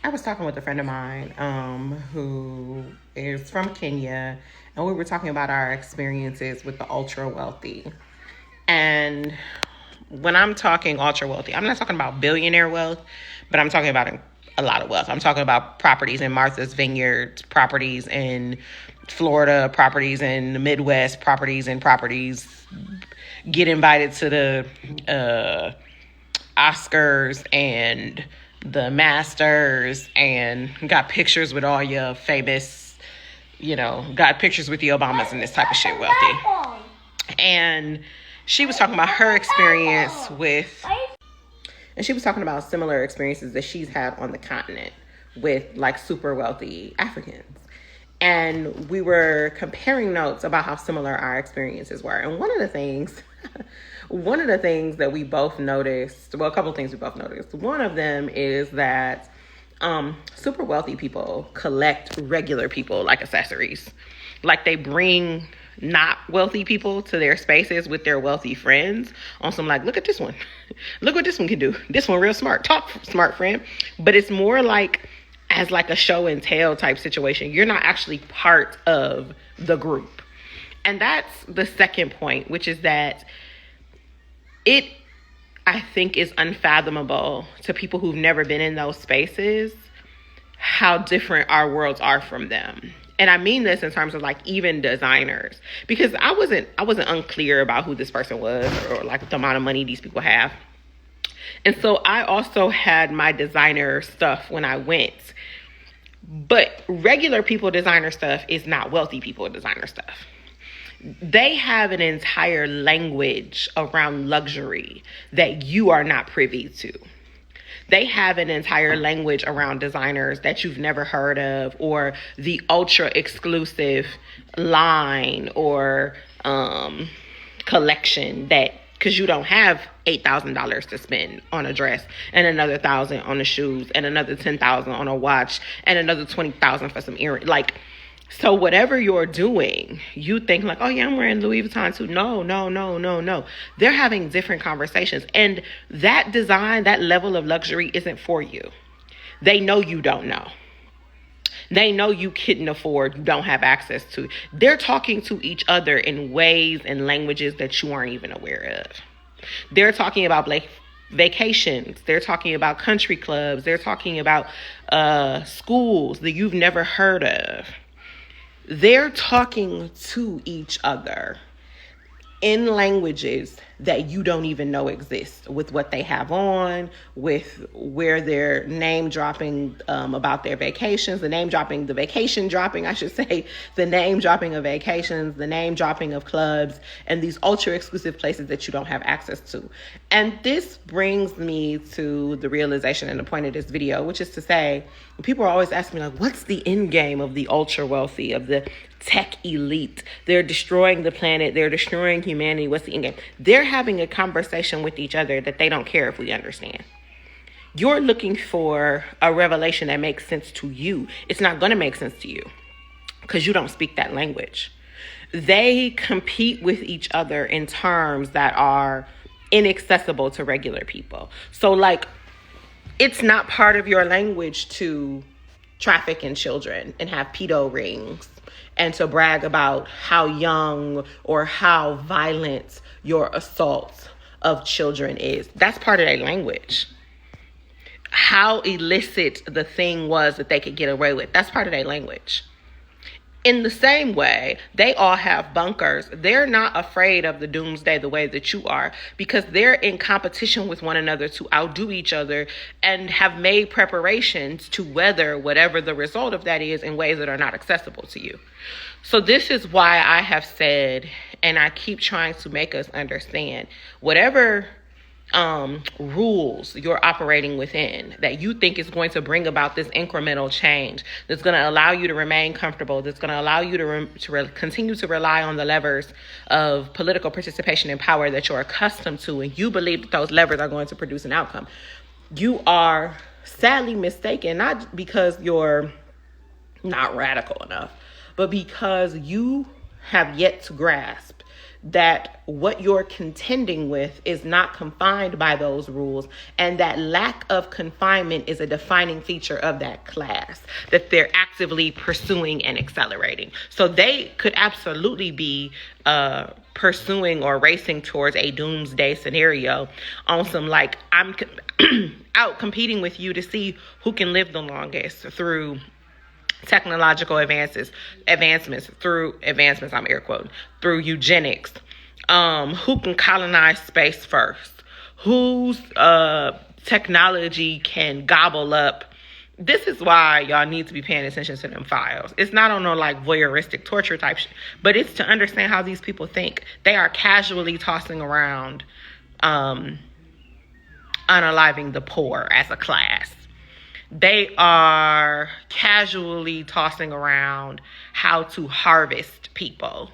I was talking with a friend of mine who is from Kenya, and we were talking about our experiences with the ultra wealthy. And when I'm talking ultra wealthy, I'm not talking about billionaire wealth, but I'm talking about a lot of wealth. I'm talking about properties in Martha's Vineyard, properties in Florida, properties in the Midwest, properties get invited to the Oscars and the Masters and got pictures with all your famous, got pictures with the Obamas and this type of shit wealthy. And she was talking about her experience and she was talking about similar experiences that she's had on the continent with like super wealthy Africans. And we were comparing notes about how similar our experiences were. And one of the things that we both noticed, well, a couple of things we both noticed. One of them is that super wealthy people collect regular people like accessories. Like they bring not wealthy people to their spaces with their wealthy friends on some like, look at this one. Look what this one can do. This one real smart. Talk smart, friend. But it's more like as like a show and tell type situation. You're not actually part of the group. And that's the second point, which is that it, I think, is unfathomable to people who've never been in those spaces how different our worlds are from them. And I mean this in terms of like even designers, because I wasn't unclear about who this person was or like the amount of money these people have. And so I also had my designer stuff when I went. But regular people designer stuff is not wealthy people designer stuff. They have an entire language around luxury that you are not privy to. They have an entire language around designers that you've never heard of, or the ultra exclusive line or collection that, because you don't have $8,000 to spend on a dress and another $1,000 on the shoes and another $10,000 on a watch and another $20,000 for some earrings. Like, so whatever you're doing, you think like, oh yeah, I'm wearing Louis Vuitton too. No. They're having different conversations. And that design, that level of luxury isn't for you. They know you don't know. They know you couldn't afford, you don't have access to. They're talking to each other in ways and languages that you aren't even aware of. They're talking about like vacations. They're talking about country clubs. They're talking about schools that you've never heard of. They're talking to each other in languages that you don't even know exist, with what they have on, with where they're name dropping about their vacations, the vacation dropping, I should say, the name dropping of vacations, the name dropping of clubs, and these ultra exclusive places that you don't have access to. And this brings me to the realization and the point of this video, which is to say, people are always asking me like, what's the end game of the ultra wealthy, of the tech elite? They're destroying the planet. They're destroying humanity. What's the end game? They're having a conversation with each other that they don't care if we understand. You're looking for a revelation that makes sense to you. It's not going to make sense to you because you don't speak that language. They compete with each other in terms that are inaccessible to regular people. So like, it's not part of your language to traffic in children and have pedo rings and to brag about how young or how violent your assault of children is. That's part of their language. How illicit the thing was that they could get away with. That's part of their language. In the same way, they all have bunkers. They're not afraid of the doomsday the way that you are, because they're in competition with one another to outdo each other and have made preparations to weather whatever the result of that is in ways that are not accessible to you. So this is why I have said, and I keep trying to make us understand, whatever rules you're operating within that you think is going to bring about this incremental change, that's going to allow you to remain comfortable, that's going to allow you to continue to rely on the levers of political participation and power that you're accustomed to, and you believe that those levers are going to produce an outcome, you are sadly mistaken, not because you're not radical enough, but because you have yet to grasp that what you're contending with is not confined by those rules, and that lack of confinement is a defining feature of that class that they're actively pursuing and accelerating. So they could absolutely be pursuing or racing towards a doomsday scenario on some like, I'm out competing with you to see who can live the longest through technological advancements, I'm air quoting, through eugenics, who can colonize space first, whose technology can gobble up. This is why y'all need to be paying attention to them files. It's not on no like voyeuristic torture type shit, but it's to understand how these people think. They are casually tossing around unaliving the poor as a class. They are casually tossing around how to harvest people.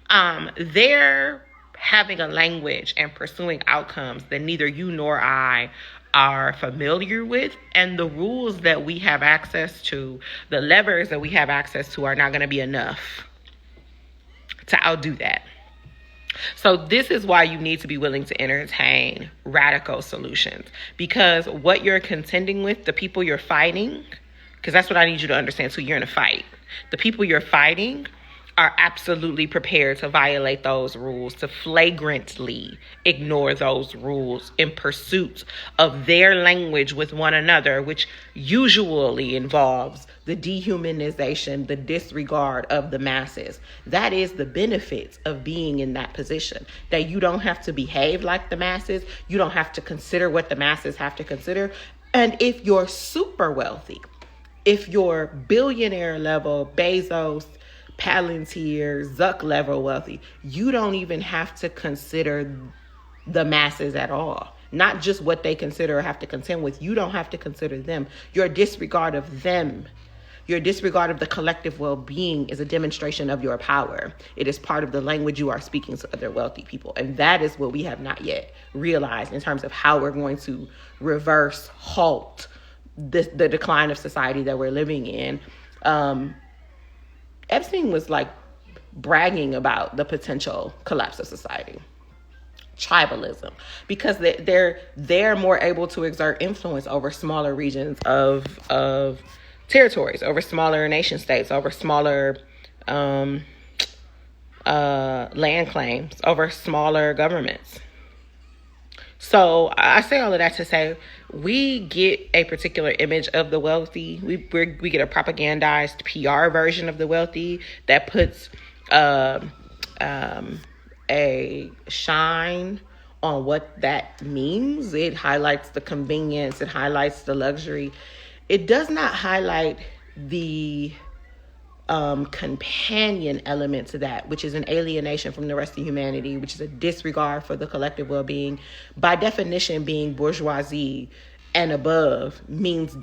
They're having a language and pursuing outcomes that neither you nor I are familiar with. And the rules that we have access to, the levers that we have access to, are not going to be enough to outdo that. So this is why you need to be willing to entertain radical solutions, because what you're contending with, the people you're fighting, because that's what I need you to understand too, you're in a fight. The people you're fighting are absolutely prepared to violate those rules, to flagrantly ignore those rules in pursuit of their language with one another, which usually involves the dehumanization, the disregard of the masses. That is the benefit of being in that position, that you don't have to behave like the masses. You don't have to consider what the masses have to consider. And if you're super wealthy, if you're billionaire level, Bezos, Palantir, Zuck level wealthy, you don't even have to consider the masses at all. Not just what they consider or have to contend with. You don't have to consider them. Your disregard of them, your disregard of the collective well-being, is a demonstration of your power. It is part of the language you are speaking to other wealthy people. And that is what we have not yet realized in terms of how we're going to reverse, halt the decline of society that we're living in. Epstein was like bragging about the potential collapse of society. Tribalism, because they're more able to exert influence over smaller regions of territories, over smaller nation states, over smaller land claims, over smaller governments. So I say all of that to say we get a particular image of the wealthy. We get a propagandized PR version of the wealthy that puts a shine on what that means. It highlights the convenience. It highlights the luxury. It does not highlight the companion element to that, which is an alienation from the rest of humanity, which is a disregard for the collective well-being. By definition, being bourgeoisie and above means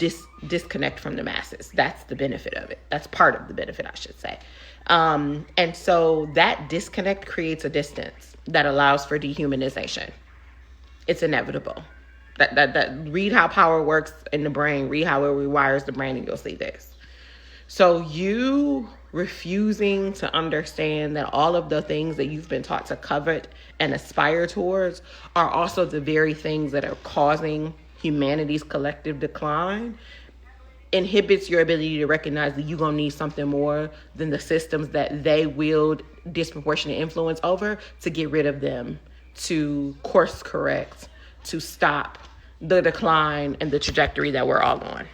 disconnect from the masses. That's the benefit of it. That's part of the benefit, I should say. And so that disconnect creates a distance that allows for dehumanization. It's inevitable. That read how power works in the brain, read how it rewires the brain, and you'll see this. So you refusing to understand that all of the things that you've been taught to covet and aspire towards are also the very things that are causing humanity's collective decline inhibits your ability to recognize that you're going to need something more than the systems that they wield disproportionate influence over to get rid of them, to course correct, to stop the decline and the trajectory that we're all on.